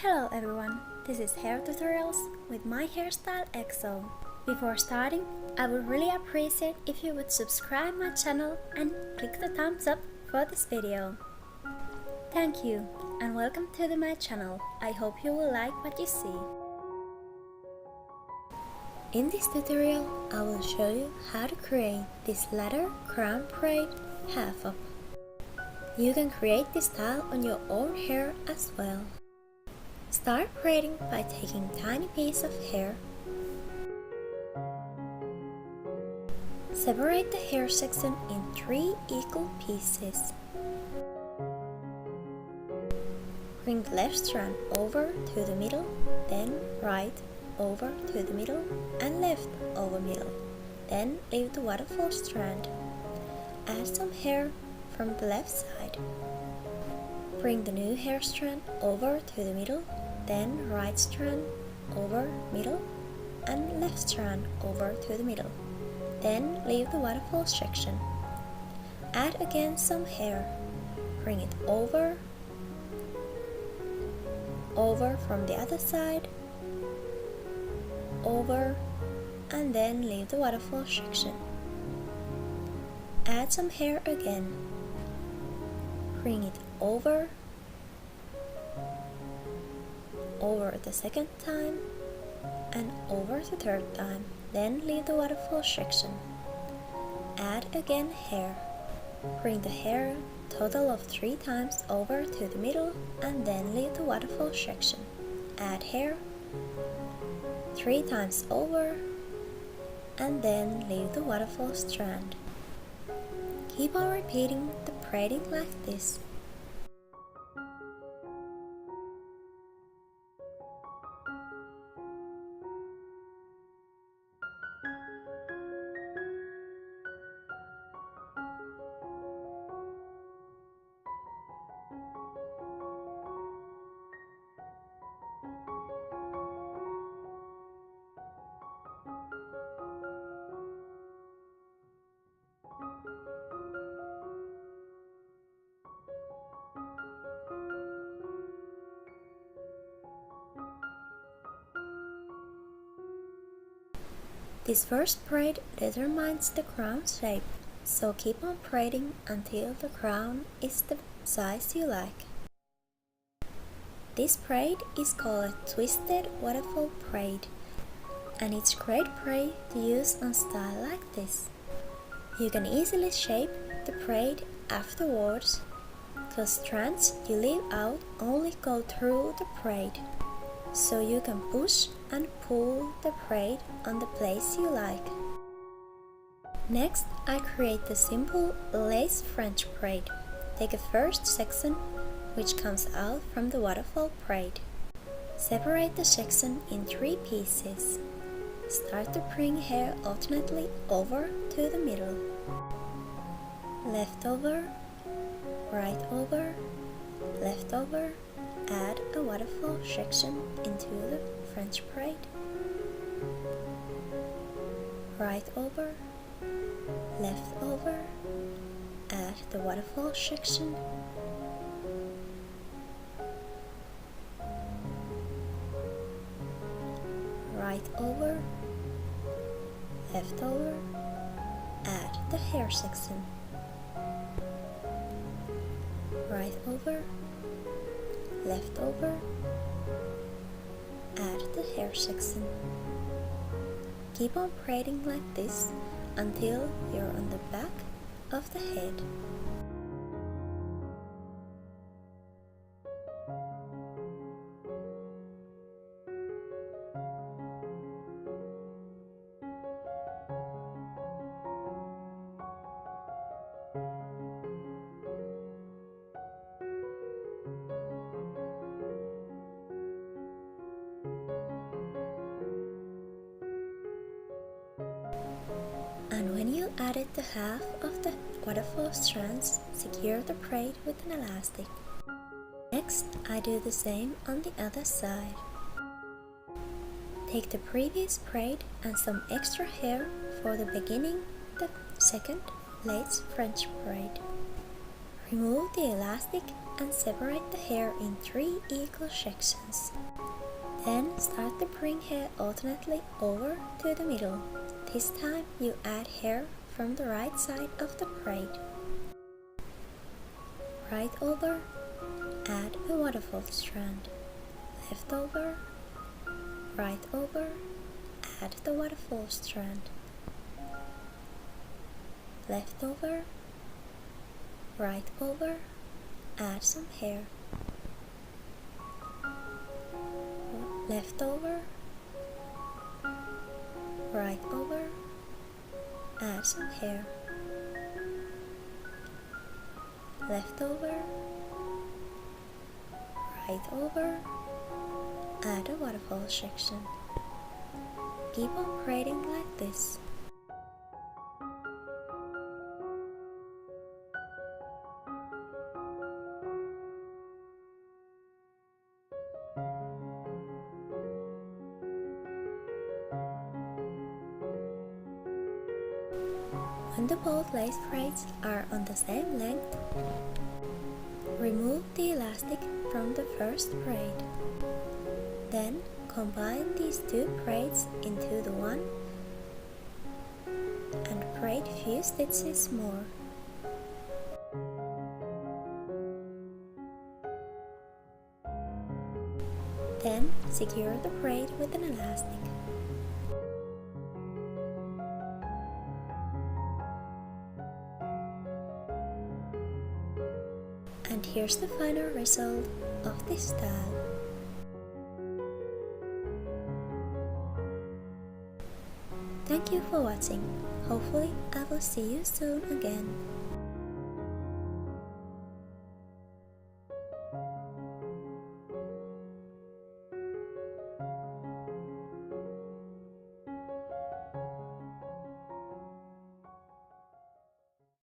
Hello everyone, this is Hair Tutorials with my hairstyle EXO. Before starting, I would really appreciate if you would subscribe my channel and click the thumbs up for this video. Thank you and welcome to my channel. I hope you will like what you see. In this tutorial, I will show you how to create this leather crown braid half up. You can create this style on your own hair as well. Start braiding by taking a tiny piece of hair. Separate the hair section in 3 equal pieces. Bring the left strand over to the middle, then right over to the middle and left over middle. Then leave the waterfall strand. Add some hair from the left side. Bring the new hair strand over to the middle, then right strand over middle and left strand over to the middle. Then leave the waterfall section. Add again some hair. Bring it over from the other side, over, and then leave the waterfall section. Add some hair again. Bring it over the second time and over the third time. Then leave the waterfall section. Add again hair. Bring the hair total of 3 times over to the middle and then leave the waterfall section. Add hair 3 times over and then leave the waterfall strand. Keep on repeating the braiding like this. This first braid determines the crown shape, so keep on braiding until the crown is the size you like. This braid is called a twisted waterfall braid, and it's great braid to use on style like this. You can easily shape the braid afterwards, because strands you leave out only go through the braid, so you can push and pull the braid on the place you like. Next, I create the simple lace French braid. Take a first section which comes out from the waterfall braid. Separate the section in 3 pieces. Start to bring hair alternately over to the middle. Left over, right over, left over. Add a waterfall section into the French braid. Right over, left over. Add the waterfall section. Right over, left over. Add the hair section. Right over, left over. Add the hair section. Keep on braiding like this until you're on the back of the head. And when you added the half of the waterfall strands, secure the braid with an elastic. Next, I do the same on the other side. Take the previous braid and some extra hair for the beginning, the second lace French braid. Remove the elastic and separate the hair in 3 equal sections. Then start to bring hair alternately over to the middle. This time you add hair from the right side of the braid. Right over, add a waterfall strand. Left over, right over, add the waterfall strand. Left over, right over, add some hair. Left over, right over, add some hair. Left over, right over, add a waterfall section. Keep on braiding like this. When the both lace braids are on the same length, remove the elastic from the first braid. Then combine these 2 braids into the one and braid few stitches more. Then secure the braid with an elastic. And here's the final result of this style. Thank you for watching. Hopefully I will see you soon again.